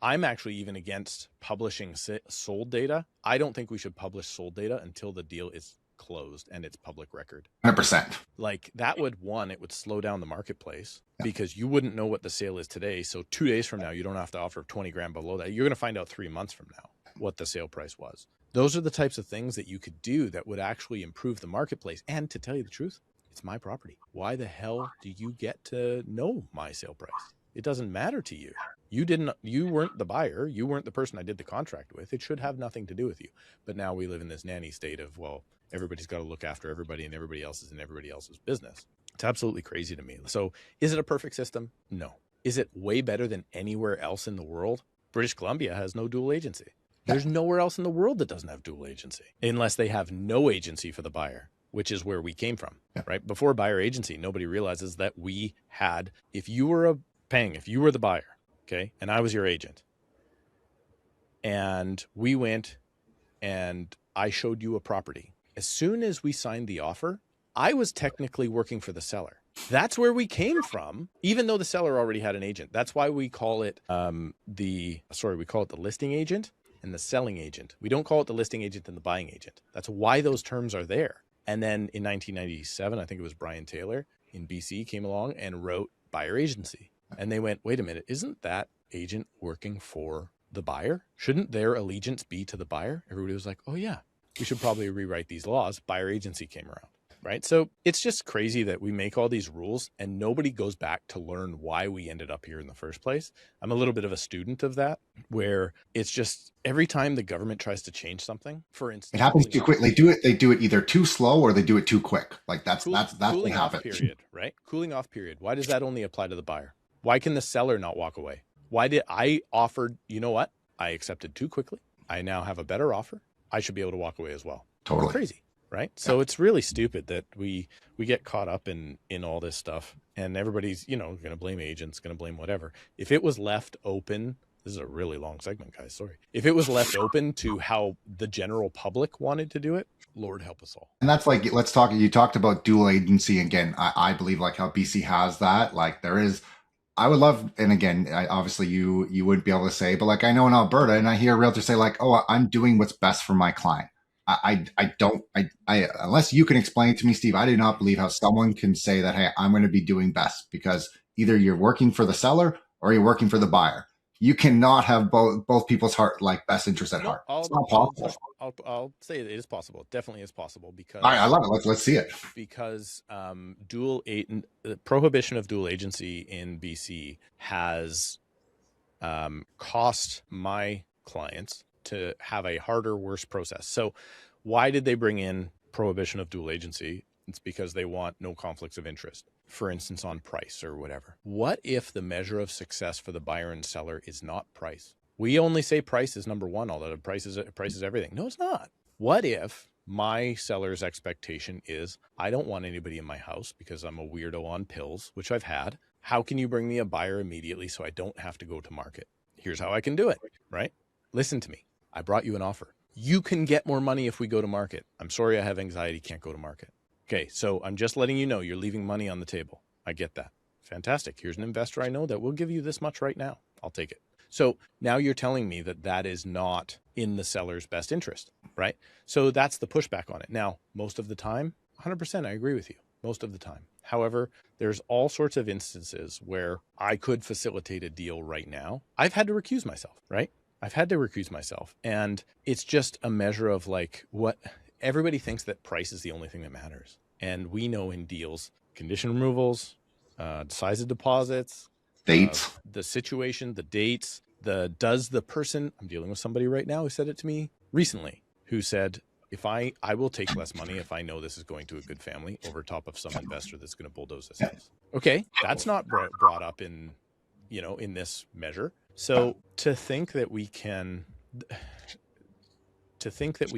I'm actually even against publishing sold data. I don't think we should publish sold data until the deal is closed and it's public record. 100%. Like that would, it would slow down the marketplace because you wouldn't know what the sale is today. So 2 days from now, you don't have to offer 20 grand below that. You're going to find out 3 months from now what the sale price was. Those are the types of things that you could do that would actually improve the marketplace. And to tell you the truth, it's my property. Why the hell do you get to know my sale price? It doesn't matter to you. You weren't the buyer. You weren't the person I did the contract with. It should have nothing to do with you. But now we live in this nanny state of, well, everybody's got to look after everybody and everybody else is in everybody else's business. It's absolutely crazy to me. So is it a perfect system? No. Is it way better than anywhere else in the world? British Columbia has no dual agency. There's nowhere else in the world that doesn't have dual agency unless they have no agency for the buyer, which is where we came from, right? Before buyer agency, nobody realizes that we had, if you were the buyer, okay, and I was your agent, and we went and I showed you a property. As soon as we signed the offer, I was technically working for the seller. That's where we came from, even though the seller already had an agent. That's why we call it we call it the listing agent and the selling agent. We don't call it the listing agent and the buying agent. That's why those terms are there. And then in 1997, I think it was Brian Taylor in BC came along and wrote buyer agency. And they went, wait a minute, isn't that agent working for the buyer? Shouldn't their allegiance be to the buyer? Everybody was like, oh yeah, we should probably rewrite these laws. Buyer agency came around, right? So it's just crazy that we make all these rules and nobody goes back to learn why we ended up here in the first place. I'm a little bit of a student of that, where it's just every time the government tries to change something, for instance, it happens too quick. They do it either too slow or they do it too quick. Like that's what cooling off happens. period, right? Cooling off period. Why does that only apply to the buyer? Why can the seller not walk away? Why did I offered, you know what? I accepted too quickly. I now have a better offer. I should be able to walk away as well. Totally. It's crazy, right? So it's really stupid that we get caught up in all this stuff, and everybody's, going to blame agents, going to blame whatever. If it was left open, this is a really long segment, guys, sorry. If it was left open to how the general public wanted to do it, Lord help us all. And that's like, you talked about dual agency again. I believe like how BC has that, like there is, I would love, and again, obviously you wouldn't be able to say, but like I know in Alberta, and I hear a realtor say like, oh, I'm doing what's best for my client. I don't, unless you can explain to me, Steve, I do not believe how someone can say that, hey, I'm going to be doing best, because either you're working for the seller or you're working for the buyer. You cannot have both people's best interest at heart. It's not possible. I'll say it is possible. It definitely is possible, because I love it. Let's see it. Because the prohibition of dual agency in BC has cost my clients to have a harder, worse process. So why did they bring in prohibition of dual agency? It's because they want no conflicts of interest, for instance, on price or whatever. What if the measure of success for the buyer and seller is not price? We only say price is number one, although price is everything. No, it's not. What if my seller's expectation is, I don't want anybody in my house because I'm a weirdo on pills, which I've had. How can you bring me a buyer immediately so I don't have to go to market? Here's how I can do it, right? Listen to me. I brought you an offer. You can get more money if we go to market. I'm sorry, I have anxiety, can't go to market. Okay, so I'm just letting you know you're leaving money on the table. I get that. Fantastic. Here's an investor I know that will give you this much right now. I'll take it. So now you're telling me that that is not in the seller's best interest, right? So that's the pushback on it. Now, most of the time, 100%, I agree with you, most of the time. However, there's all sorts of instances where I could facilitate a deal right now. I've had to recuse myself, right? I've had to recuse myself. And it's just a measure of like what everybody thinks, that price is the only thing that matters. And we know in deals, condition removals, size of deposits, dates, the situation, the dates, does the person, I'm dealing with somebody right now who said it to me recently, who said, if I will take less money if I know this is going to a good family over top of some investor that's going to bulldoze this house. Okay, that's not brought up in this measure. So to think that we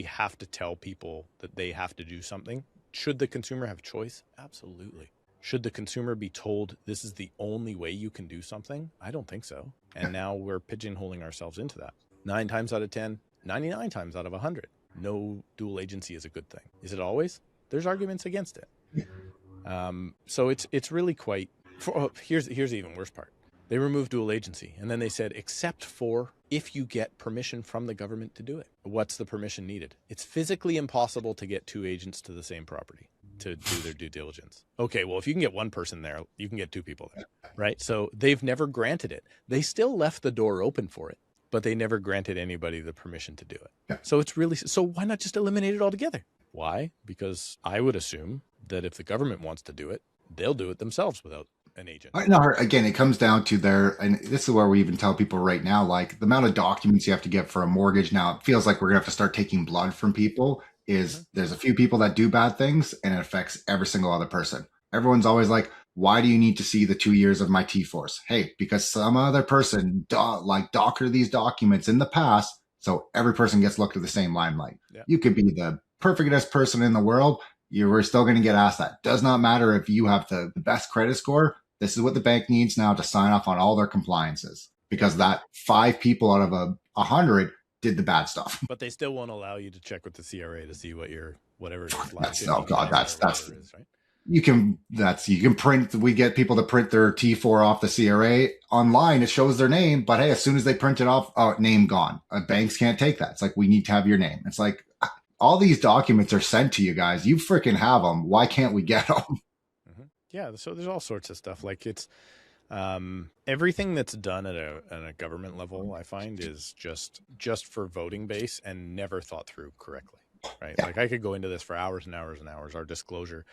have to tell people that they have to do something, should the consumer have choice? Absolutely. Should the consumer be told this is the only way you can do something? I don't think so. And now we're pigeonholing ourselves into that. 9 times out of 10, 99 times out of 100, no dual agency is a good thing. Is it always? There's arguments against it. So it's really quite. Here's the even worse part. They removed dual agency, and then they said, except for if you get permission from the government to do it. What's the permission needed? It's physically impossible to get 2 agents to the same property to do their due diligence. Okay, well, if you can get 1 person there, you can get 2 people there, right? So they've never granted it. They still left the door open for it, but they never granted anybody the permission to do it. Yeah. So why not just eliminate it altogether? Why? Because I would assume that if the government wants to do it, they'll do it themselves without an agent. No, again, it comes down to and this is where we even tell people right now, like the amount of documents you have to get for a mortgage. Now it feels like we're gonna have to start taking blood from people. There's a few people that do bad things and it affects every single other person. Everyone's always like, why do you need to see the 2 years of my T-Force? Hey, because some other person doctored these documents in the past, so every person gets looked at the same limelight. Yeah. You could be the perfectest person in the world. We're still going to get asked that. Does not matter if you have the best credit score. This is what the bank needs now to sign off on all their compliances, because that 5 people out of 100 did the bad stuff. But they still won't allow you to check with the CRA to see what your whatever it is. That's oh god, that's whatever it is, right? You can print. We get people to print their T4 off the CRA online. It shows their name, but hey, as soon as they print it off, oh, name gone. Banks can't take that. It's like, we need to have your name. It's like, all these documents are sent to you guys. You freaking have them. Why can't we get them? Mm-hmm. Yeah. So there's all sorts of stuff. Like, it's everything that's done at a government level, I find, is just for voting base and never thought through correctly. Right. Yeah. Like, I could go into this for hours and hours and hours. Our disclosure,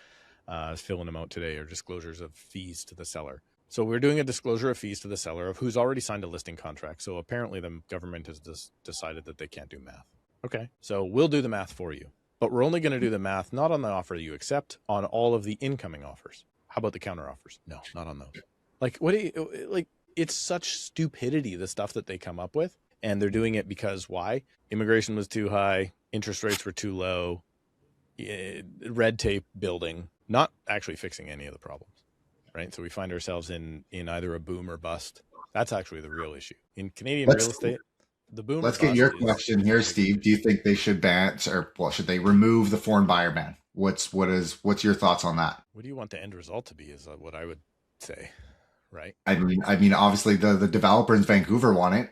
filling them out today, are disclosures of fees to the seller. So we're doing a disclosure of fees to the seller of who's already signed a listing contract. So apparently the government has decided that they can't do math. Okay. So we'll do the math for you, but we're only going to do the math, not on the offer that you accept, on all of the incoming offers. How about the counter offers? No, not on those. Like, what do you, like, it's such stupidity, the stuff that they come up with. And they're doing it because why? Immigration was too high. Interest rates were too low. Red tape building, not actually fixing any of the problems. Right. So we find ourselves in either a boom or bust. That's actually the real issue in Canadian real estate. The boom. Let's get your question here, Steve. Do you think they should ban, or well, should they remove the foreign buyer ban? What's your thoughts on that? What do you want the end result to be? Is what I would say, right? I mean, obviously the developer in Vancouver want it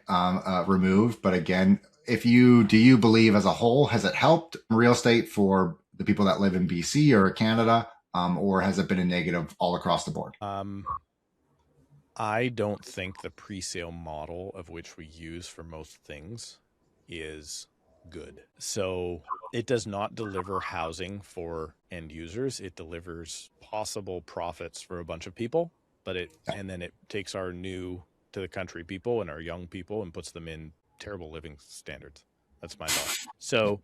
removed, but again, do you believe as a whole, has it helped real estate for the people that live in BC or Canada, or has it been a negative all across the board? I don't think the pre-sale model of which we use for most things is good. So it does not deliver housing for end users. It delivers possible profits for a bunch of people, and then it takes our new to the country people and our young people and puts them in terrible living standards. That's my thought. So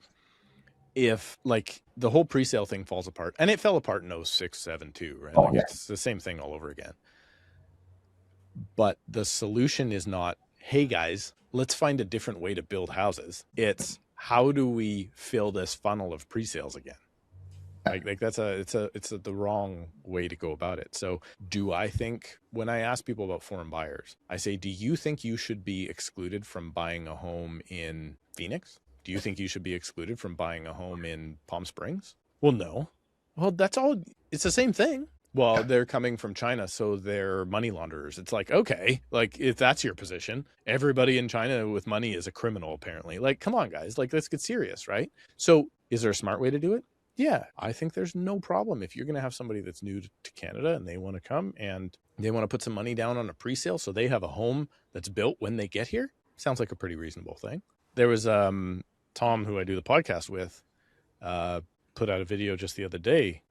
if, like, the whole pre-sale thing falls apart, and it fell apart in 06, 07 too, right? Oh, like, yeah. It's the same thing all over again. But the solution is not, hey guys, let's find a different way to build houses. It's, how do we fill this funnel of pre-sales again? Like it's the wrong way to go about it. So do I think, when I ask people about foreign buyers, I say, do you think you should be excluded from buying a home in Phoenix? Do you think you should be excluded from buying a home in Palm Springs? Well, no. Well, that's all. It's the same thing. Well, they're coming from China, so they're money launderers. It's like, okay, like, if that's your position, everybody in China with money is a criminal, apparently. Like, come on, guys, like, let's get serious, right? So is there a smart way to do it? Yeah, I think there's no problem. If you're going to have somebody that's new to Canada and they want to come and they want to put some money down on a pre-sale so they have a home that's built when they get here, sounds like a pretty reasonable thing. There was Tom, who I do the podcast with, put out a video just the other day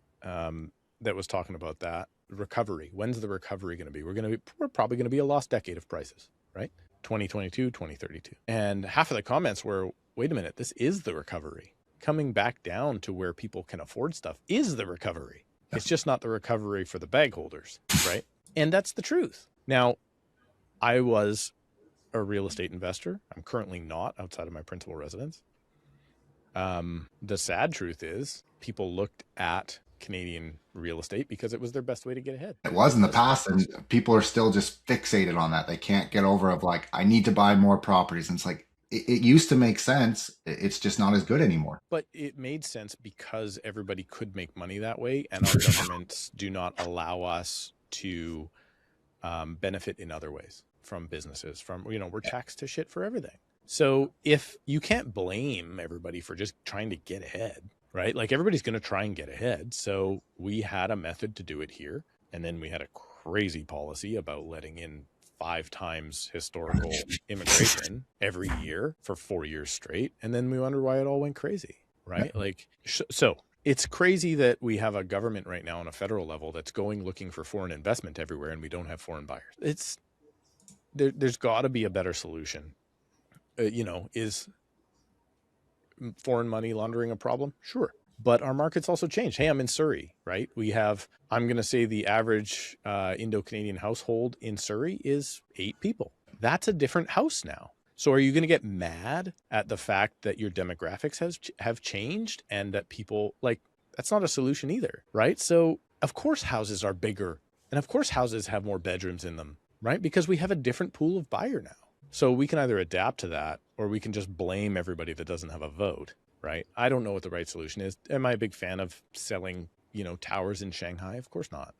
that was talking about that recovery. When's the recovery going to be? We're probably going to be a lost decade of prices, right? 2022, 2032. And half of the comments were, wait a minute, this is the recovery. Coming back down to where people can afford stuff is the recovery. It's just not the recovery for the bag holders, right? And that's the truth. Now, I was a real estate investor. I'm currently not, outside of my principal residence. The sad truth is people looked at Canadian real estate because it was their best way to get ahead. It was in the past, and people are still just fixated on that. They can't get over of, like, I need to buy more properties. And it's like, it used to make sense. It's just not as good anymore. But it made sense because everybody could make money that way, and our governments do not allow us to benefit in other ways from businesses. We're taxed to shit for everything. So if you can't blame everybody for just trying to get ahead, right? Like, everybody's going to try and get ahead. So we had a method to do it here. And then we had a crazy policy about letting in 5 times historical immigration every year for 4 years straight. And then we wonder why it all went crazy, right? Like, so it's crazy that we have a government right now on a federal level that's going looking for foreign investment everywhere, and we don't have foreign buyers. There's got to be a better solution. Is foreign money laundering a problem? Sure. But our market's also changed. Hey, I'm in Surrey, right? I'm going to say the average Indo-Canadian household in Surrey is 8 people. That's a different house now. So are you going to get mad at the fact that your demographics have changed and that people, like, that's not a solution either, right? So of course houses are bigger, and of course houses have more bedrooms in them, right? Because we have a different pool of buyer now. So we can either adapt to that, or we can just blame everybody that doesn't have a vote. right? I don't know what the right solution is. Am I a big fan of selling, towers in Shanghai? Of course not.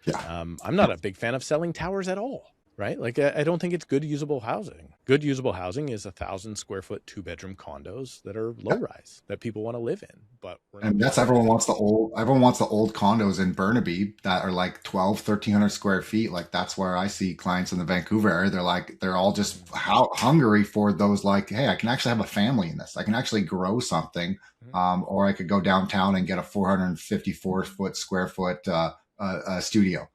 Yeah. I'm not a big fan of selling towers at all, right? Like I don't think it's good usable housing. Good usable housing is 1,000 square foot 2-bedroom condos that are low rise that people want to live in. But and that's everyone wants the old condos in Burnaby that are like 1,300 square feet. Like that's where I see clients in the Vancouver area. They're all just hungry for those, like, hey, I can actually have a family in this. I can actually grow something. Or I could go downtown and get a 454 square foot studio.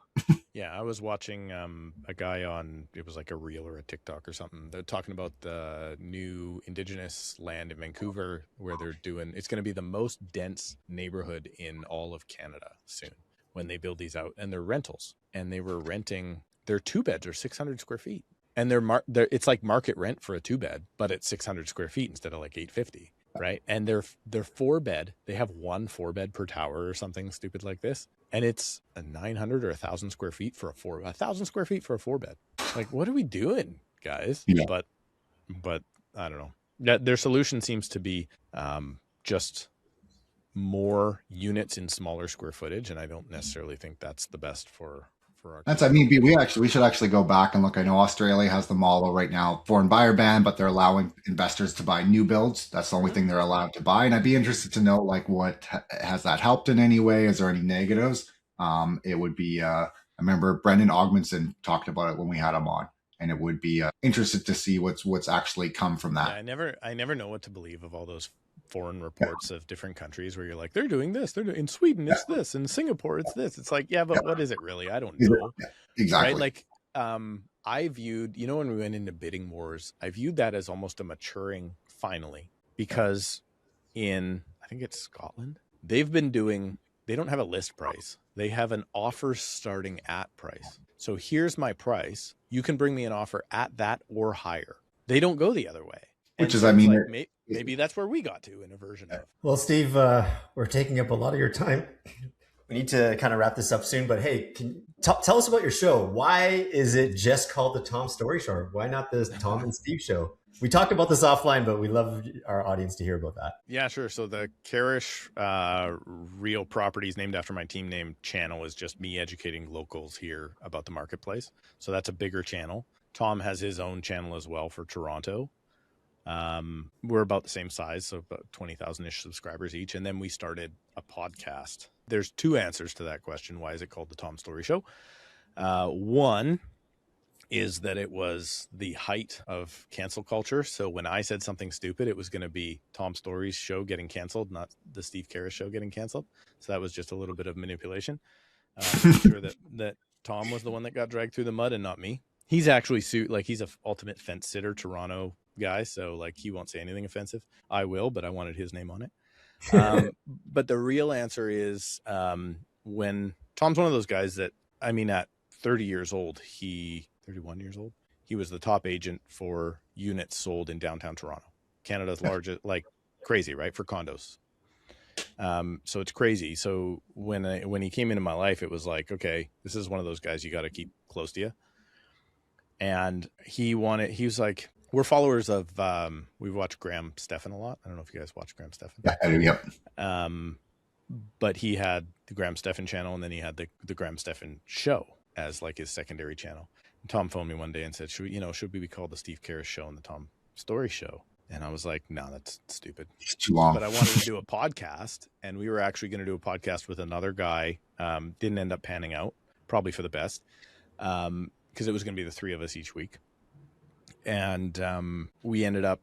Yeah, I was watching a guy on, it was like a reel or a TikTok or something. They're talking about the new Indigenous land in Vancouver where it's going to be the most dense neighborhood in all of Canada soon when they build these out. And they're rentals. And they were renting, their 2-beds are 600 square feet. And it's like market rent for a 2-bed, but it's 600 square feet instead of like 850. Right. And they're 4-bed. They have 1 4-bed per tower or something stupid like this. And it's a 900 or 1,000 square feet for 1,000 square feet for a 4-bed. Like, what are we doing, guys? Yeah. But I don't know. Their solution seems to be just more units in smaller square footage. And I don't necessarily think that's the best for our. We should actually go back and look. I know Australia has the model right now, foreign buyer ban, but they're allowing investors to buy new builds. That's the only thing they're allowed to buy. And I'd be interested to know, like, what has that helped in any way? Is there any negatives? It would be, I remember Brendan Ogmanson talked about it when we had him on, and it would be interested to see what's actually come from that. Yeah, I never know what to believe of all those foreign reports of different countries where you're like, they're doing this, in Sweden it's this, in Singapore it's this. It's like, yeah, but what is it really? I don't know. Exactly. Right? Like I viewed, when we went into bidding wars, I viewed that as almost a maturing finally, because I think it's Scotland, they don't have a list price. They have an offer starting at price. So here's my price. You can bring me an offer at that or higher. They don't go the other way. Which is, I mean, like, maybe that's where we got to in a version of. Well, Steve, we're taking up a lot of your time. We need to kind of wrap this up soon, but hey, tell us about your show. Why is it just called the Tom Storey Show? Why not the Tom and Steve Show? We talked about this offline, but we love our audience to hear about that. Yeah, sure. So the Karrasch Real Properties, named after my team name, channel is just me educating locals here about the marketplace. So that's a bigger channel. Tom has his own channel as well for Toronto. We're about the same size, so about 20,000-ish subscribers each. And then we started a podcast. There's 2 answers to that question. Why is it called the Tom Storey Show? One is that it was the height of cancel culture. So when I said something stupid, it was going to be Tom Storey's show getting canceled, not the Steve Karrasch show getting canceled. So that was just a little bit of manipulation. I'm sure that Tom was the one that got dragged through the mud and not me. He's actually sued, like he's a ultimate fence sitter Toronto guy. So like he won't say anything offensive. I will, but I wanted his name on it. But the real answer is when Tom's one of those guys that, I mean, at 31 years old, he was the top agent for units sold in downtown Toronto, Canada's largest, like crazy, right? For condos. So it's crazy. So when he came into my life, it was like, okay, this is one of those guys you got to keep close to you. And he was like, we're followers of, we've watched Graham Stephan a lot. I don't know if you guys watch Graham Stephan. Yeah, I do. Yep. But he had the Graham Stephan channel, and then he had the Graham Stephan show as like his secondary channel. And Tom phoned me one day and said, should we be called the Steve Karrasch Show and the Tom Storey Show? And I was like, no, that's stupid. It's too long. But I wanted to do a podcast, and we were actually going to do a podcast with another guy. Didn't end up panning out, probably for the best, because it was going to be the 3 of us each week. And we ended up,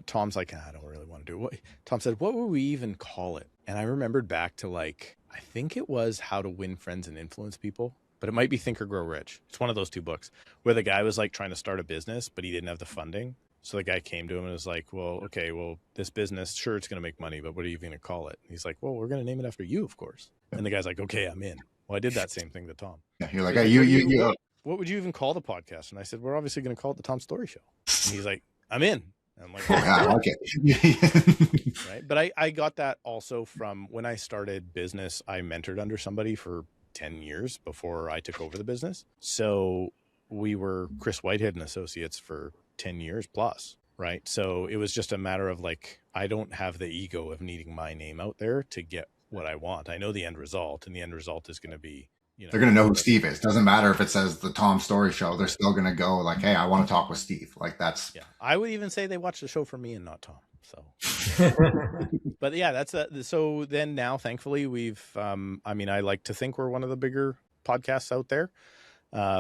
Tom's like, I don't really want to do it. Tom said, what would we even call it? And I remembered back to like, I think it was How to Win Friends and Influence People, but it might be Think or Grow Rich. It's one of those 2 books where the guy was like trying to start a business, but he didn't have the funding. So the guy came to him and was like, well, okay, well, this business, sure, it's going to make money, but what are you going to call it? And he's like, well, we're going to name it after you, of course. And the guy's like, okay, I'm in. Well, I did that same thing to Tom. Yeah, you're like, hey, you. What would you even call the podcast? And I said, we're obviously going to call it the Tom Storey Show. And he's like, I'm in. And I'm like, okay. Right. But I got that also from when I started business. I mentored under somebody for 10 years before I took over the business. So we were Chris Whitehead and Associates for 10 years plus. right? So it was just a matter of like, I don't have the ego of needing my name out there to get what I want. I know the end result, and the end result is going to be, they're going to know who Steve is. Doesn't matter if it says the Tom Storey Show. They're still going to go like, hey, I want to talk with Steve. Like that's. Yeah. I would even say they watch the show for me and not Tom. So, but yeah, that's so then now, thankfully, we've, I mean, I like to think we're one of the bigger podcasts out there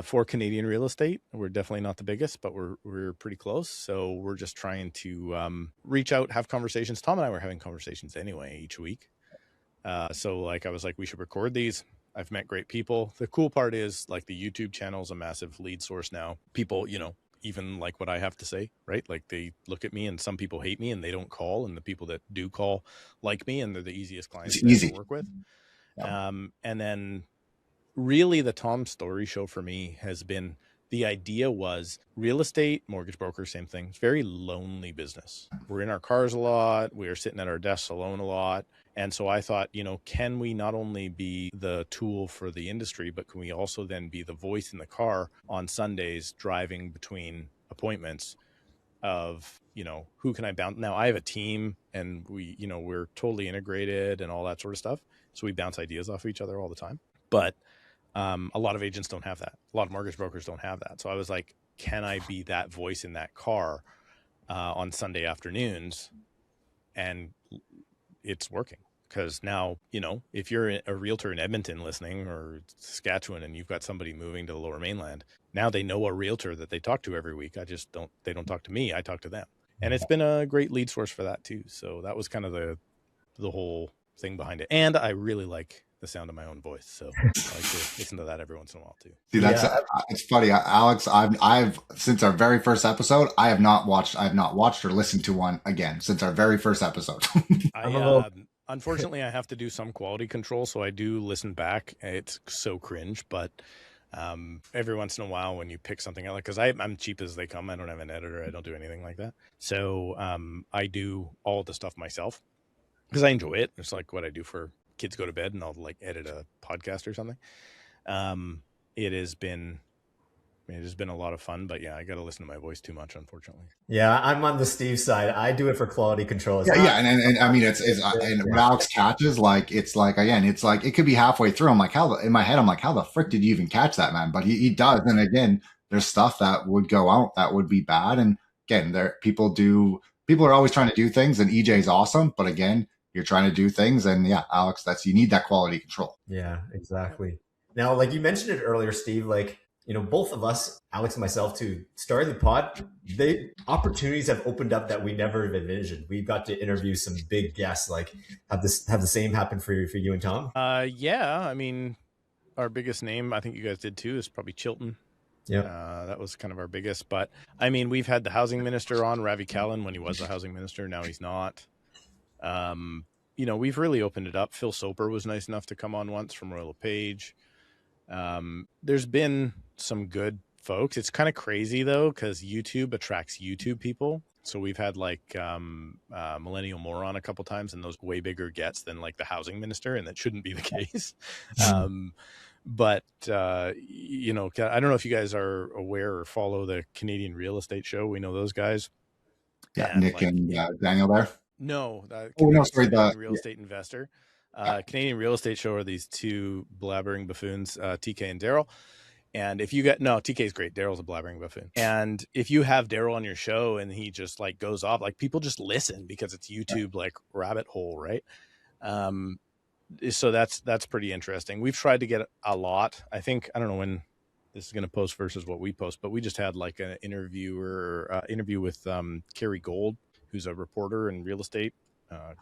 for Canadian real estate. We're definitely not the biggest, but we're pretty close. So we're just trying to reach out, have conversations. Tom and I were having conversations anyway each week. So like, I was like, we should record these. I've met great people. The cool part is like the YouTube channel is a massive lead source now. People, even like what I have to say, right? Like they look at me, and some people hate me and they don't call, and the people that do call like me, and they're the easiest clients to work with. Yeah. And then really the Tom Storey Show for me has been, the idea was real estate, mortgage broker, same thing. It's very lonely business. We're in our cars a lot. We're sitting at our desks alone a lot. And so I thought, can we not only be the tool for the industry, but can we also then be the voice in the car on Sundays driving between appointments of, who can I bounce? Now I have a team, and we, we're totally integrated and all that sort of stuff. So we bounce ideas off of each other all the time. But a lot of agents don't have that. A lot of mortgage brokers don't have that. So I was like, can I be that voice in that car on Sunday afternoons? And it's working, because now, if you're a realtor in Edmonton listening, or Saskatchewan, and you've got somebody moving to the Lower Mainland, now they know a realtor that they talk to every week. They don't talk to me. I talk to them. And it's been a great lead source for that too. So that was kind of the whole thing behind it. And I really like the sound of my own voice, so I like to listen to that every once in a while too. See, that's it's funny, Alex. I've since our very first episode, I have not watched or listened to one again since our very first episode. Unfortunately, I have to do some quality control, so I do listen back. It's so cringe, but every once in a while when you pick something out, because I'm cheap as they come. I don't have an editor. I don't do anything like that. So I do all the stuff myself because I enjoy it. It's like what I do for kids go to bed, and I'll like edit a podcast or something. It has been a lot of fun, but yeah, I got to listen to my voice too much, unfortunately. Yeah, I'm on the Steve side. I do it for quality control. And I mean, when Alex catches, like, it's like, again, it's like, it could be halfway through. I'm like, in my head, I'm like, how the frick did you even catch that, man? But he does. And again, there's stuff that would go out that would be bad. And again, people are always trying to do things, and EJ's awesome. But again, you're trying to do things, and yeah, Alex, you need that quality control. Yeah, exactly. Now, like you mentioned it earlier, Steve, like, both of us, Alex and myself, to starting the pod, opportunities have opened up that we never even envisioned. We've got to interview some big guests. Like, have the same happen for you and Tom? Yeah. I mean, our biggest name, I think you guys did too, is probably Chilton. Yeah. That was kind of our biggest. But I mean, we've had the housing minister on, Ravi Callan, when he was the housing minister. Now he's not. We've really opened it up. Phil Soper was nice enough to come on once from Royal LePage. There's been some good folks. It's kind of crazy though, because YouTube attracts YouTube people. So we've had like Millennial Moron a couple times, and those way bigger gets than like the housing minister, and that shouldn't be the case. But I don't know if you guys are aware or follow the Canadian Real Estate Show. We know those guys. Yeah, and Nick and Daniel there. No, Canadian Real Estate Investor. Canadian Real Estate Show are these two blabbering buffoons, TK and Daryl. And if you TK is great. Daryl's a blabbering buffoon. And if you have Daryl on your show and he just like goes off, like people just listen because it's YouTube like rabbit hole, right? So that's pretty interesting. We've tried to get a lot. I don't know when this is going to post versus what we post, but we just had like an interview with Carrie Gold, who's a reporter in real estate,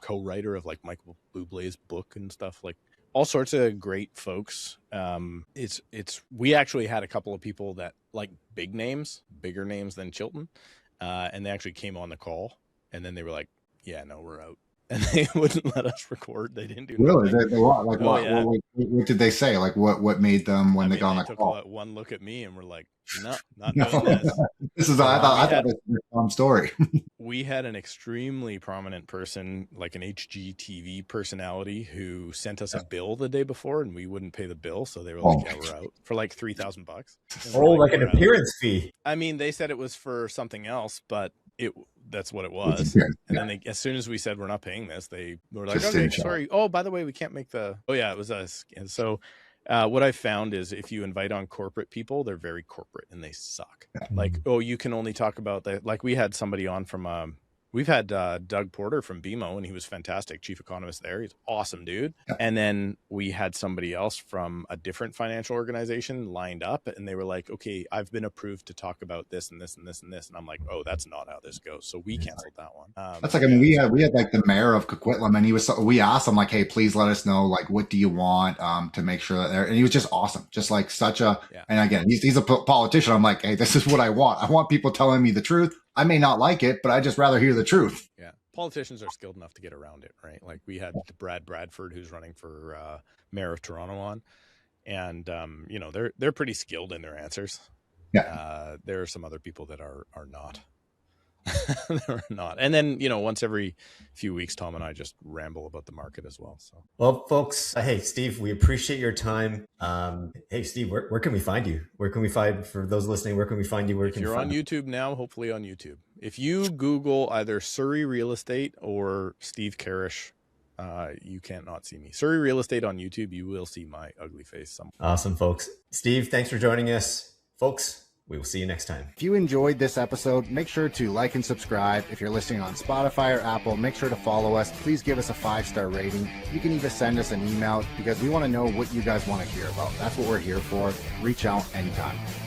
co-writer of like Michael Bublé's book and stuff, like all sorts of great folks. We actually had a couple of people that like bigger names than Chilton. And they actually came on the call, and then they were like, yeah, no, we're out. And they wouldn't let us record. They didn't do really. What did they say? Like what made them when they got on the call? One look at me and we're like, no, not doing this. This is I thought this was a Tom Story. We had an extremely prominent person, like an HGTV personality, who sent us a bill the day before, and we wouldn't pay the bill, so they were like, "Yeah, we're out," for like $3,000. Like an appearance fee. I mean, they said it was for something else, but that's what it was. Yeah. And then as soon as we said we're not paying this, they were like, Just okay, didn't show sorry. Oh, by the way, we can't make the. Oh yeah, it was us. And so, what I found is if you invite on corporate people, they're very corporate and they suck. Like, oh, you can only talk about that. Like we had somebody on from. We've had Doug Porter from BMO, and he was fantastic, chief economist there. He's awesome, dude. Yeah. And then we had somebody else from a different financial organization lined up, and they were like, okay, I've been approved to talk about this and this and this and this. And I'm like, oh, that's not how this goes. So we canceled that one. That's like, I mean, we had like the mayor of Coquitlam, and we asked him like, hey, please let us know, like, what do you want to make sure that and he was just awesome. Just like such a, and again, he's a politician. I'm like, hey, this is what I want. I want people telling me the truth. I may not like it, but I just rather hear the truth. Yeah. Politicians are skilled enough to get around it, right? Like we had Brad Bradford, who's running for mayor of Toronto on, and you know, they're pretty skilled in their answers. Yeah. There are some other people that are not. They're not. And then, you know, once every few weeks, Tom and I just ramble about the market as well. So, well, folks, hey, Steve, we appreciate your time. Hey, Steve, where can we find you? Where can we find, for those listening, where can we find you? Where if can you're on you? YouTube now, hopefully on YouTube. If you Google either Surrey Real Estate or Steve Karrasch, you can't not see me. Surrey Real Estate on YouTube, you will see my ugly face somewhere. Awesome, folks. Steve, thanks for joining us. Folks, we will see you next time. If you enjoyed this episode, make sure to like and subscribe. If you're listening on Spotify or Apple, make sure to follow us. Please give us a 5-star rating. You can even send us an email because we want to know what you guys want to hear about. That's what we're here for. Reach out anytime.